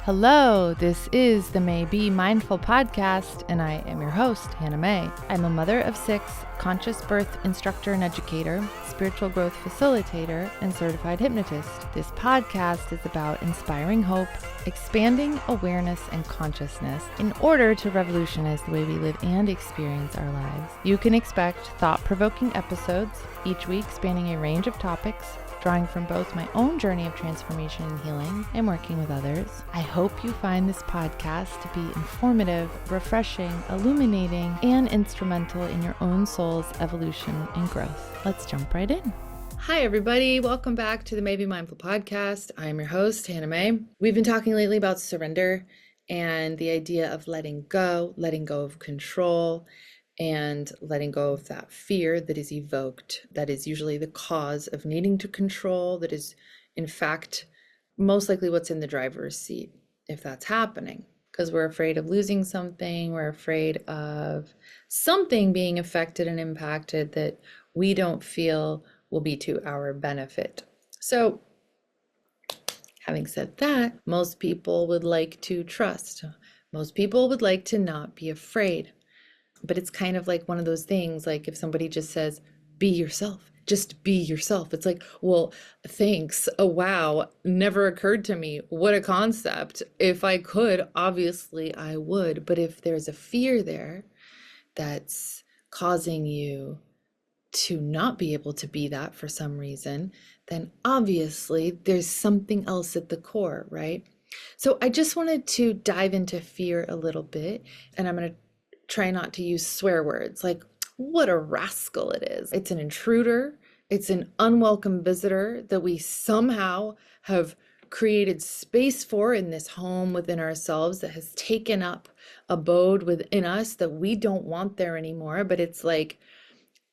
Hello, this is the Mae B Mindful Podcast, and I am your host, Hannah Mae. I'm a mother of 6, conscious birth instructor and educator, spiritual growth facilitator, and certified hypnotist. This podcast is about inspiring hope, expanding awareness and consciousness in order to revolutionize the way we live and experience our lives. You can expect thought-provoking episodes each week spanning a range of topics, drawing from both my own journey of transformation and healing and working with others. I hope you find this podcast to be informative, refreshing, illuminating, and instrumental in your own soul's evolution and growth. Let's jump right in. Hi, everybody. Welcome back to the Mae B Mindful Podcast. I'm your host, Hannah Mae. We've been talking lately about surrender and the idea of letting go of control, and letting go of that fear that is evoked, that is usually the cause of needing to control, that is, in fact, most likely what's in the driver's seat if that's happening. Because we're afraid of losing something, we're afraid of something being affected and impacted that we don't feel will be to our benefit. So, having said that, most people would like to trust. Most people would like to not be afraid. But it's kind of like one of those things, like if somebody just says, be yourself, just be yourself. It's like, well, thanks. Oh, wow. Never occurred to me. What a concept. If I could, obviously I would. But if there's a fear there that's causing you to not be able to be that for some reason, then obviously there's something else at the core, right? So I just wanted to dive into fear a little bit, and I'm going to try not to use swear words like what a rascal it is. It's an intruder. It's an unwelcome visitor that we somehow have created space for in this home within ourselves that has taken up abode within us that we don't want there anymore. But it's like,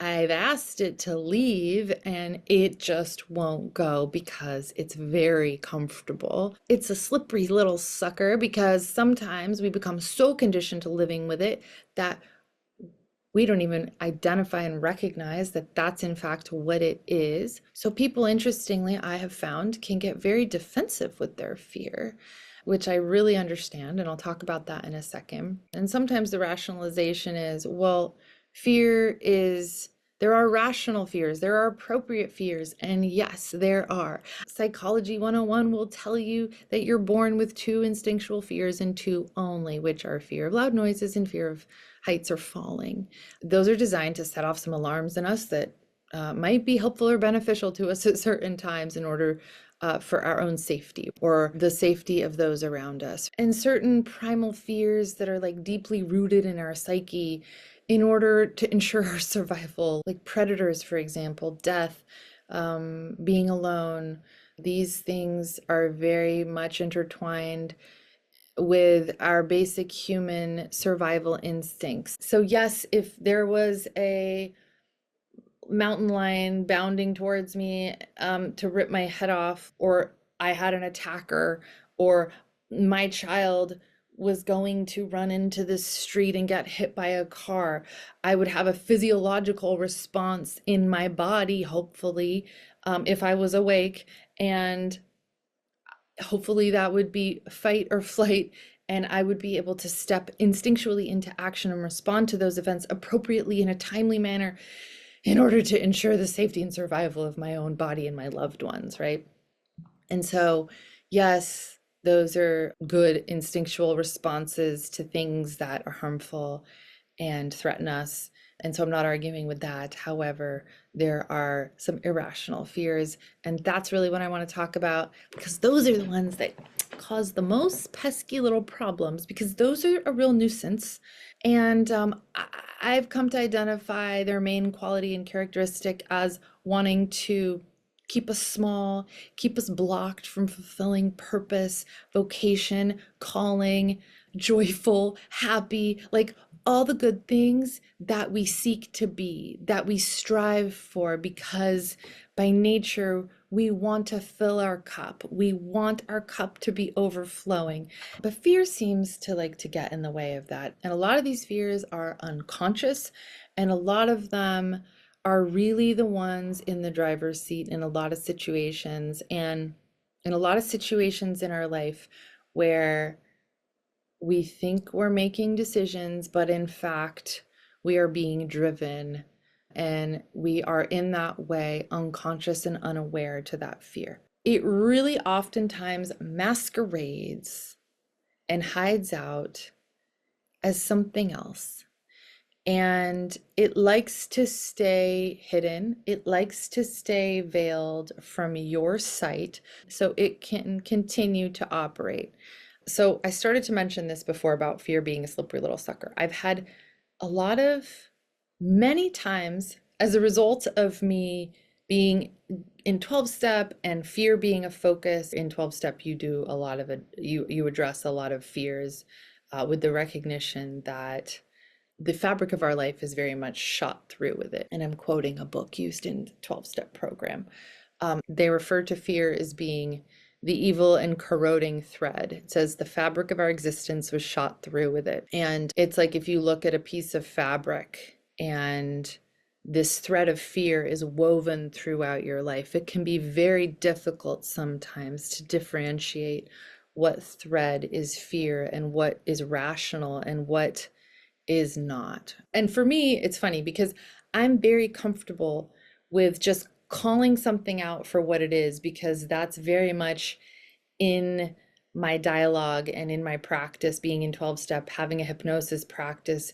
I've asked it to leave and it just won't go because it's very comfortable. It's a slippery little sucker because sometimes we become so conditioned to living with it that we don't even identify and recognize that that's in fact what it is. So people, interestingly, I have found, can get very defensive with their fear, which I really understand, and I'll talk about that in a second. And sometimes the rationalization is, well, there are rational fears, there are appropriate fears, and yes, there are. Psychology 101 will tell you that you're born with 2 instinctual fears and 2 only, which are fear of loud noises and fear of heights or falling. Those are designed to set off some alarms in us that might be helpful or beneficial to us at certain times in order for our own safety or the safety of those around us. And certain primal fears that are like deeply rooted in our psyche in order to ensure our survival, like predators, for example, death, being alone. These things are very much intertwined with our basic human survival instincts. So yes, if there was a mountain lion bounding towards me to rip my head off, or I had an attacker, or my child was going to run into the street and get hit by a car, I would have a physiological response in my body, hopefully, if I was awake, and hopefully that would be fight or flight, and I would be able to step instinctually into action and respond to those events appropriately in a timely manner in order to ensure the safety and survival of my own body and my loved ones, right? And so, yes, those are good instinctual responses to things that are harmful and threaten us. And so I'm not arguing with that. However, there are some irrational fears, and that's really what I want to talk about, because those are the ones that cause the most pesky little problems, because those are a real nuisance. And I've come to identify their main quality and characteristic as wanting to keep us small, keep us blocked from fulfilling purpose, vocation, calling, joyful, happy, like all the good things that we seek to be, that we strive for, because by nature, we want to fill our cup. We want our cup to be overflowing. But fear seems to like to get in the way of that. And a lot of these fears are unconscious, and a lot of them are really the ones in the driver's seat in a lot of situations. And in a lot of situations in our life, where we think we're making decisions, but in fact, we are being driven, and we are in that way unconscious and unaware to that fear. It really oftentimes masquerades and hides out as something else. And it likes to stay hidden. It likes to stay veiled from your sight so it can continue to operate. So I started to mention this before about fear being a slippery little sucker. I've had many times, as a result of me being in 12-step and fear being a focus. In 12-step, you do a lot of it, you address a lot of fears with the recognition that the fabric of our life is very much shot through with it. And I'm quoting a book used in the 12-step program. They refer to fear as being the evil and corroding thread. It says the fabric of our existence was shot through with it. And it's like if you look at a piece of fabric and this thread of fear is woven throughout your life, it can be very difficult sometimes to differentiate what thread is fear and what is rational and what is not. And for me, it's funny because I'm very comfortable with just calling something out for what it is, because that's very much in my dialogue and in my practice, being in 12-step, having a hypnosis practice,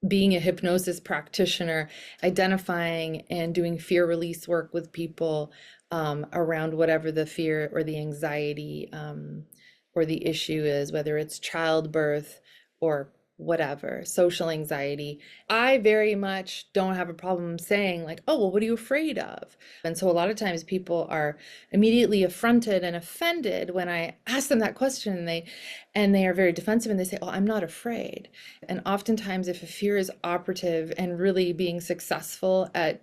being a hypnosis practitioner, identifying and doing fear release work with people around whatever the fear or the anxiety or the issue is, whether it's childbirth or whatever, social anxiety. I very much don't have a problem saying like, oh, well, what are you afraid of? And so a lot of times people are immediately affronted and offended when I ask them that question, and they are very defensive and they say, oh, I'm not afraid. And oftentimes if a fear is operative and really being successful at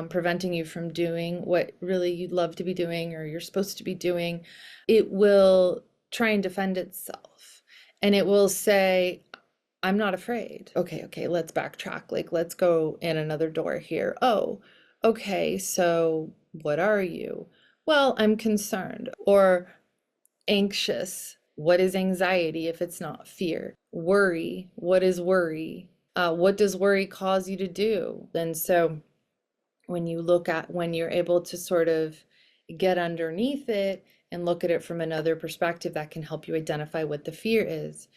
preventing you from doing what really you'd love to be doing or you're supposed to be doing, it will try and defend itself. And it will say, I'm not afraid. Okay, let's backtrack. Like, let's go in another door here. Oh, okay, so what are you? Well, I'm concerned or anxious. What is anxiety if it's not fear? Worry. What is worry? What does worry cause you to do? And so when you're able to sort of get underneath it and look at it from another perspective, that can help you identify what the fear is.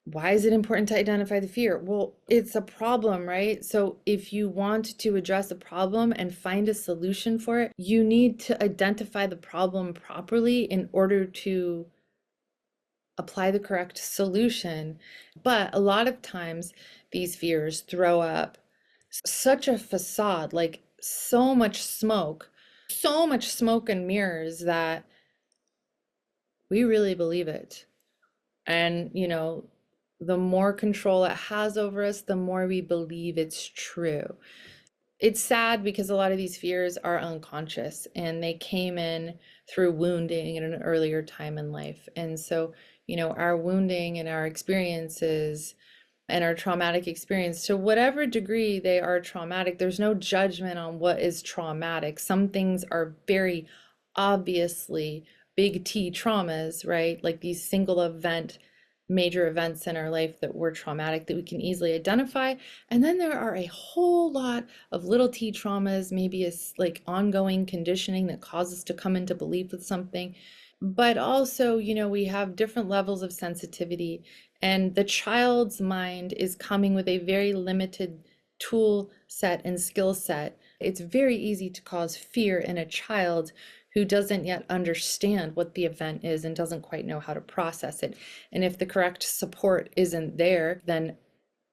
Why is it important to identify the fear? Well, it's a problem, right? So if you want to address a problem and find a solution for it, you need to identify the problem properly in order to apply the correct solution. But a lot of times these fears throw up such a facade, like so much smoke and mirrors that we really believe it. And, the more control it has over us, the more we believe it's true. It's sad because a lot of these fears are unconscious and they came in through wounding at an earlier time in life. And so, our wounding and our experiences and our traumatic experience, to whatever degree they are traumatic, there's no judgment on what is traumatic. Some things are very obviously big T traumas, right? Like these single event major events in our life that were traumatic that we can easily identify. And then there are a whole lot of little T traumas, maybe it's like ongoing conditioning that causes us to come into belief with something. But also, we have different levels of sensitivity, and the child's mind is coming with a very limited tool set and skill set. It's very easy to cause fear in a child who doesn't yet understand what the event is and doesn't quite know how to process it. And if the correct support isn't there, then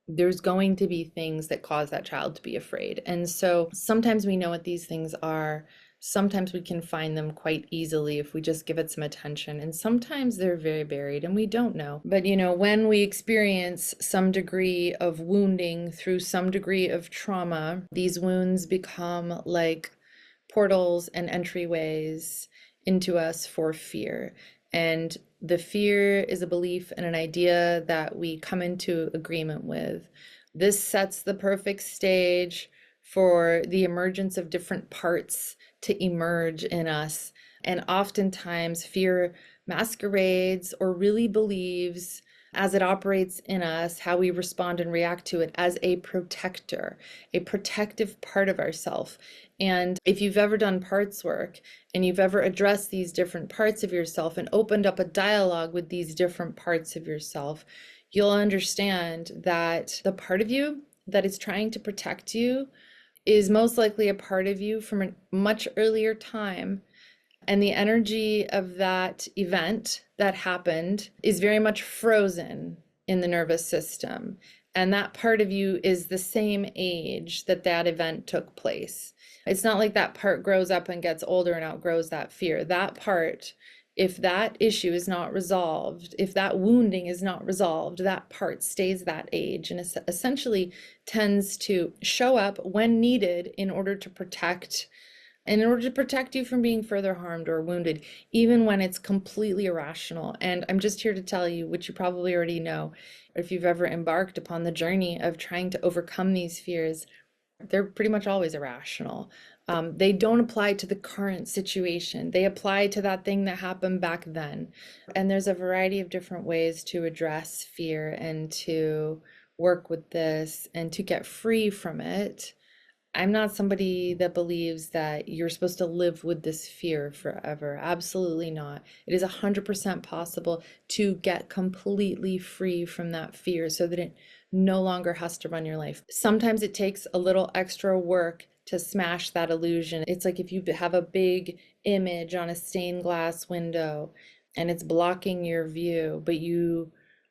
there's going to be things that cause that child to be afraid. And so sometimes we know what these things are. Sometimes we can find them quite easily if we just give it some attention. And sometimes they're very buried and we don't know. But, when we experience some degree of wounding through some degree of trauma, these wounds become like portals and entryways into us for fear. And the fear is a belief and an idea that we come into agreement with. This sets the perfect stage for the emergence of different parts to emerge in us. And oftentimes fear masquerades or really believes, as it operates in us, how we respond and react to it, as a protector, a protective part of ourself. And if you've ever done parts work and you've ever addressed these different parts of yourself and opened up a dialogue with these different parts of yourself, you'll understand that the part of you that is trying to protect you is most likely a part of you from a much earlier time. And the energy of that event that happened is very much frozen in the nervous system. And that part of you is the same age that that event took place. It's not like that part grows up and gets older and outgrows that fear. That part, if that issue is not resolved, if that wounding is not resolved, that part stays that age and essentially tends to show up when needed in order to protect you from being further harmed or wounded, even when it's completely irrational. And I'm just here to tell you, which you probably already know, if you've ever embarked upon the journey of trying to overcome these fears, they're pretty much always irrational. They don't apply to the current situation. They apply to that thing that happened back then. And there's a variety of different ways to address fear and to work with this and to get free from it. I'm not somebody that believes that you're supposed to live with this fear forever. Absolutely not. It is 100% possible to get completely free from that fear so that it no longer has to run your life. Sometimes it takes a little extra work to smash that illusion. It's like if you have a big image on a stained glass window and it's blocking your view, but you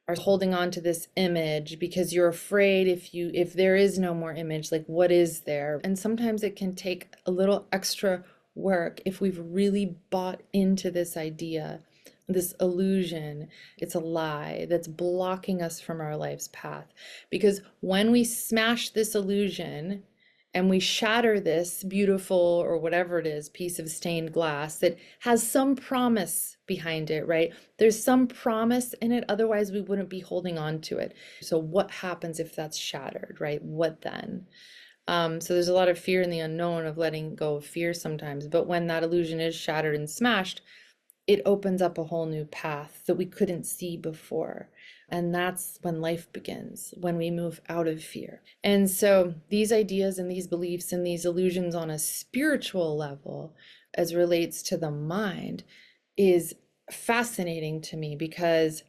are holding on to this image because you're afraid if there is no more image, like what is there? And sometimes it can take a little extra work if we've really bought into this idea, this illusion. It's a lie that's blocking us from our life's path. Because when we smash this illusion and we shatter this beautiful, or whatever it is, piece of stained glass that has some promise behind it, right? There's some promise in it, otherwise we wouldn't be holding on to it. So what happens if that's shattered, right? What then? So there's a lot of fear in the unknown of letting go of fear sometimes, but when that illusion is shattered and smashed, it opens up a whole new path that we couldn't see before. And that's when life begins, when we move out of fear. And so these ideas and these beliefs and these illusions on a spiritual level, as relates to the mind, is fascinating to me because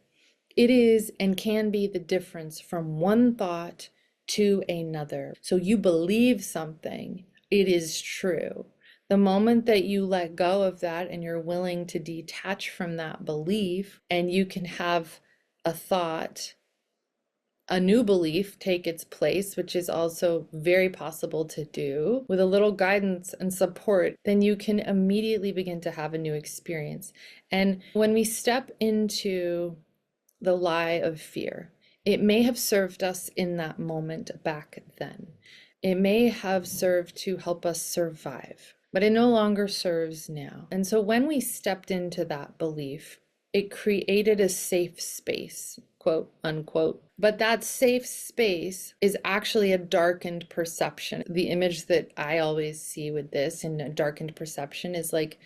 it is and can be the difference from one thought to another. So you believe something, it is true. The moment that you let go of that and you're willing to detach from that belief, and you can have a thought, a new belief take its place, which is also very possible to do with a little guidance and support, then you can immediately begin to have a new experience. And when we step into the lie of fear, it may have served us in that moment back then. It may have served to help us survive, but it no longer serves now. And so when we stepped into that belief, it created a safe space, quote unquote. But that safe space is actually a darkened perception. The image that I always see with this in a darkened perception is like,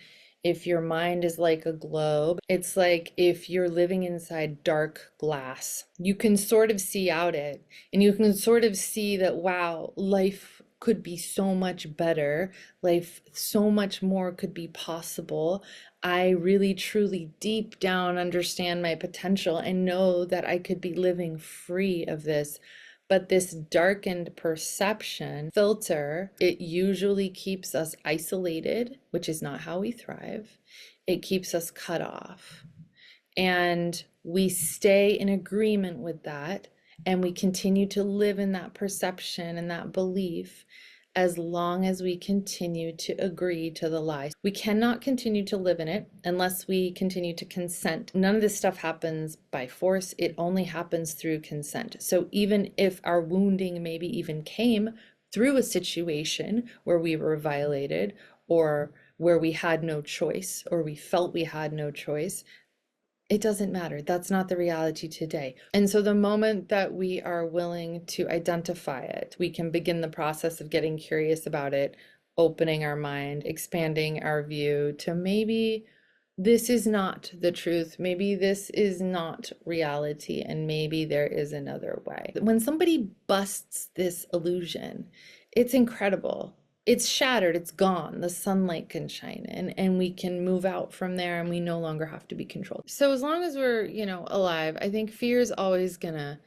if your mind is like a globe, it's like if you're living inside dark glass, you can sort of see out it, and you can sort of see that, wow, life could be so much better. Life, so much more could be possible. I really, truly, deep down understand my potential and know that I could be living free of this. But this darkened perception filter, it usually keeps us isolated, which is not how we thrive. It keeps us cut off. And we stay in agreement with that, and we continue to live in that perception and that belief as long as we continue to agree to the lie. We cannot continue to live in it unless we continue to consent. None of this stuff happens by force. It only happens through consent. So even if our wounding maybe even came through a situation where we were violated, or where we had no choice, or we felt we had no choice, it doesn't matter. That's not the reality today. And so the moment that we are willing to identify it, we can begin the process of getting curious about it, opening our mind, expanding our view to maybe this is not the truth. Maybe this is not reality, and maybe there is another way. When somebody busts this illusion, it's incredible. It's shattered, it's gone. The sunlight can shine in, and we can move out from there, and we no longer have to be controlled. So as long as we're, alive, I think fear is always gonna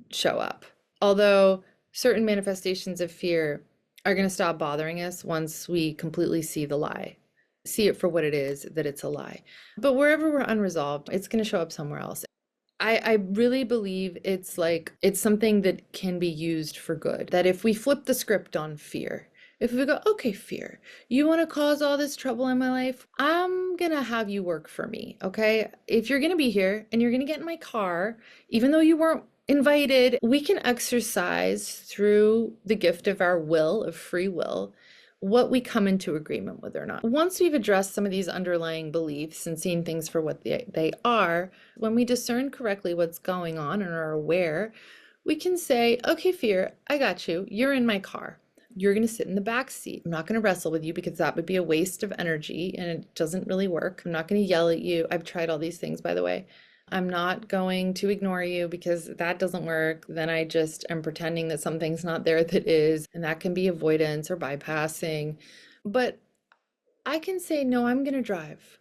show up. Although certain manifestations of fear are gonna stop bothering us once we completely see the lie, see it for what it is, that it's a lie. But wherever we're unresolved, it's going to show up somewhere else. I really believe it's something that can be used for good. That if we flip the script on fear, if we go, okay, fear, you want to cause all this trouble in my life? I'm going to have you work for me, okay? If you're going to be here and you're going to get in my car, even though you weren't invited, we can exercise through the gift of our will, of free will, what we come into agreement with or not. Once we've addressed some of these underlying beliefs and seen things for what they are, when we discern correctly what's going on and are aware, we can say, okay, fear, I got you. You're in my car. You're going to sit in the back seat. I'm not going to wrestle with you because that would be a waste of energy and it doesn't really work. I'm not going to yell at you. I've tried all these things, by the way. I'm not going to ignore you because that doesn't work. Then I just am pretending that something's not there that is, and that can be avoidance or bypassing. But I can say, no, I'm going to drive.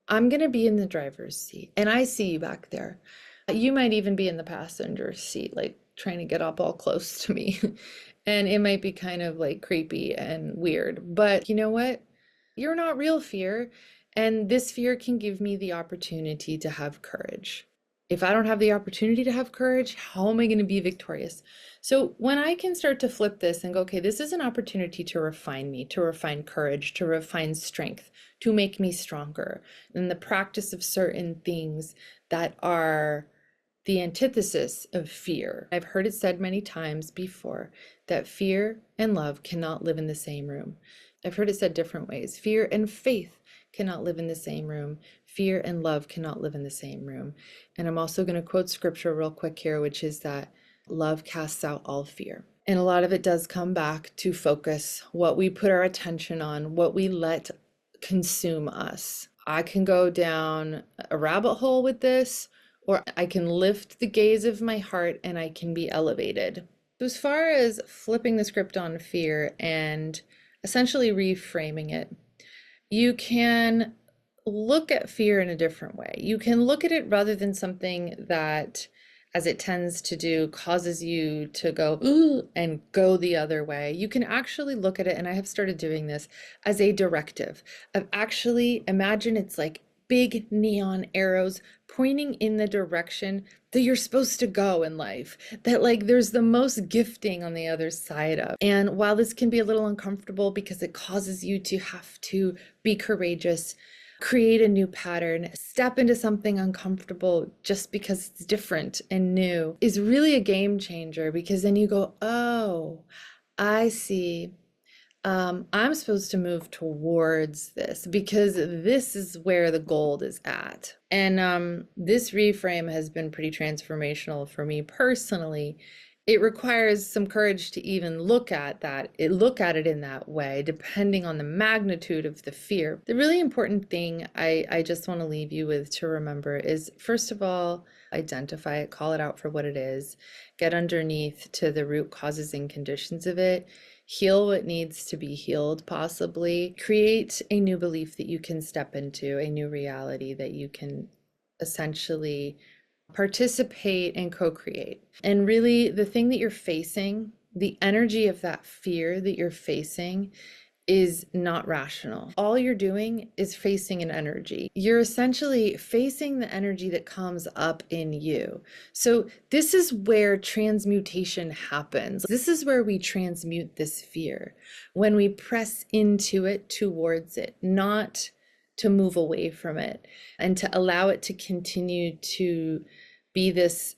I'm going to be in the driver's seat, and I see you back there. You might even be in the passenger seat, like trying to get up all close to me. And it might be kind of like creepy and weird, but you know what? You're not real fear. And this fear can give me the opportunity to have courage. If I don't have the opportunity to have courage, how am I going to be victorious? So when I can start to flip this and go, okay, this is an opportunity to refine me, to refine courage, to refine strength, to make me stronger. And the practice of certain things that are the antithesis of fear. I've heard it said many times before that fear and love cannot live in the same room. I've heard it said different ways. Fear and faith cannot live in the same room. Fear and love cannot live in the same room. And I'm also going to quote scripture real quick here, which is that love casts out all fear. And a lot of it does come back to focus, what we put our attention on, what we let consume us. I can go down a rabbit hole with this, or I can lift the gaze of my heart and I can be elevated. So as far as flipping the script on fear and essentially reframing it, you can look at fear in a different way. You can look at it rather than something that, as it tends to do, causes you to go, ooh, and go the other way. You can actually look at it, and I have started doing this, as a directive of actually imagine it's like big neon arrows pointing in the direction that you're supposed to go in life, that like there's the most gifting on the other side of. And while this can be a little uncomfortable because it causes you to have to be courageous, create a new pattern, step into something uncomfortable just because it's different and new, is really a game changer, because then you go, oh, I see. I'm supposed to move towards this because this is where the gold is at. And this reframe has been pretty transformational for me personally. It requires some courage to even look at it in that way, depending on the magnitude of the fear. The really important thing I just want to leave you with to remember is, first of all, identify it, call it out for what it is, get underneath to the root causes and conditions of it, heal what needs to be healed, possibly create a new belief that you can step into, a new reality that you can essentially participate and co-create. And really, the thing that you're facing, the energy of that fear that you're facing, is not rational. All you're doing is facing an energy. You're essentially facing the energy that comes up in you. So this is where transmutation happens. This is where we transmute this fear, when we press into it, towards it, not to move away from it, and to allow it to continue to be this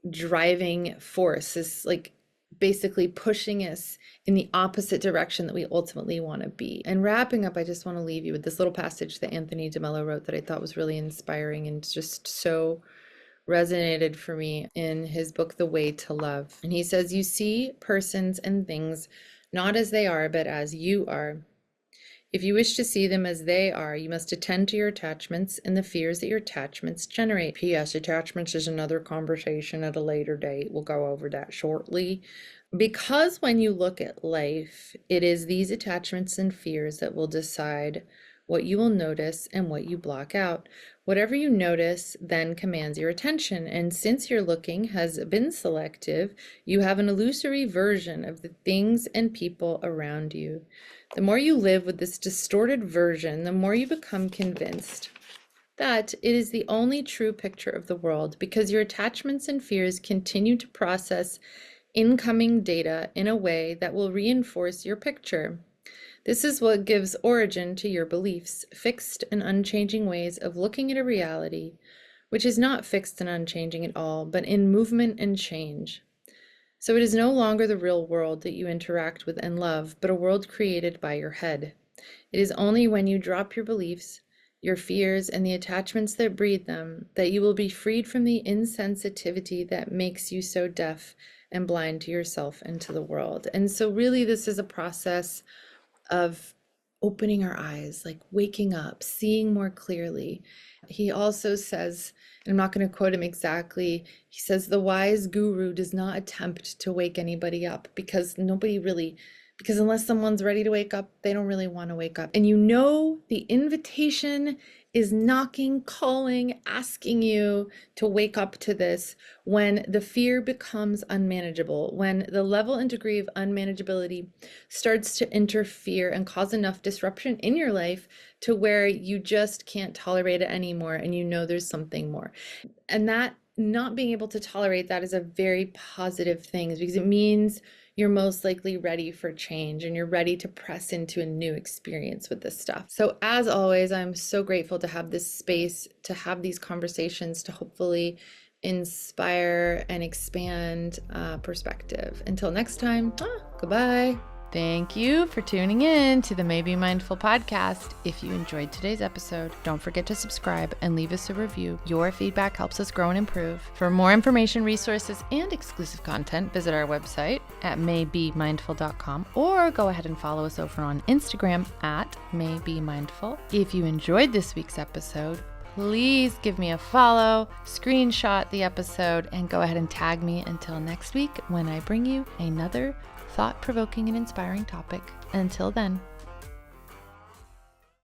driving force, this like basically pushing us in the opposite direction that we ultimately want to be. And wrapping up, I just want to leave you with this little passage that Anthony DeMello wrote that I thought was really inspiring and just so resonated for me in his book, The Way to Love. And he says, "You see persons and things not as they are, but as you are. If you wish to see them as they are, you must attend to your attachments and the fears that your attachments generate. P.S. Attachments is another conversation at a later date. We'll go over that shortly. Because when you look at life, it is these attachments and fears that will decide what you will notice and what you block out. Whatever you notice then commands your attention. And since your looking has been selective, you have an illusory version of the things and people around you. The more you live with this distorted version, the more you become convinced that it is the only true picture of the world, because your attachments and fears continue to process incoming data in a way that will reinforce your picture. This is what gives origin to your beliefs, fixed and unchanging ways of looking at a reality, which is not fixed and unchanging at all, but in movement and change. So it is no longer the real world that you interact with and love, but a world created by your head. It is only when you drop your beliefs, your fears, and the attachments that breed them, that you will be freed from the insensitivity that makes you so deaf and blind to yourself and to the world. And so really this is a process of opening our eyes, like waking up, seeing more clearly. He also says, and I'm not going to quote him exactly, he says, the wise guru does not attempt to wake anybody up because unless someone's ready to wake up, they don't really want to wake up. And the invitation is knocking, calling, asking you to wake up to this when the fear becomes unmanageable, when the level and degree of unmanageability starts to interfere and cause enough disruption in your life to where you just can't tolerate it anymore, and there's something more. And that not being able to tolerate that is a very positive thing, because it means you're most likely ready for change and you're ready to press into a new experience with this stuff. So as always, I'm so grateful to have this space, to have these conversations, to hopefully inspire and expand perspective. Until next time, goodbye. Thank you for tuning in to the Mae B Mindful Podcast. If you enjoyed today's episode, don't forget to subscribe and leave us a review. Your feedback helps us grow and improve. For more information, resources, and exclusive content, visit our website at maybemindful.com, or go ahead and follow us over on Instagram at Mae B Mindful. If you enjoyed this week's episode, please give me a follow, screenshot the episode, and go ahead and tag me until next week when I bring you another thought-provoking and inspiring topic. Until then,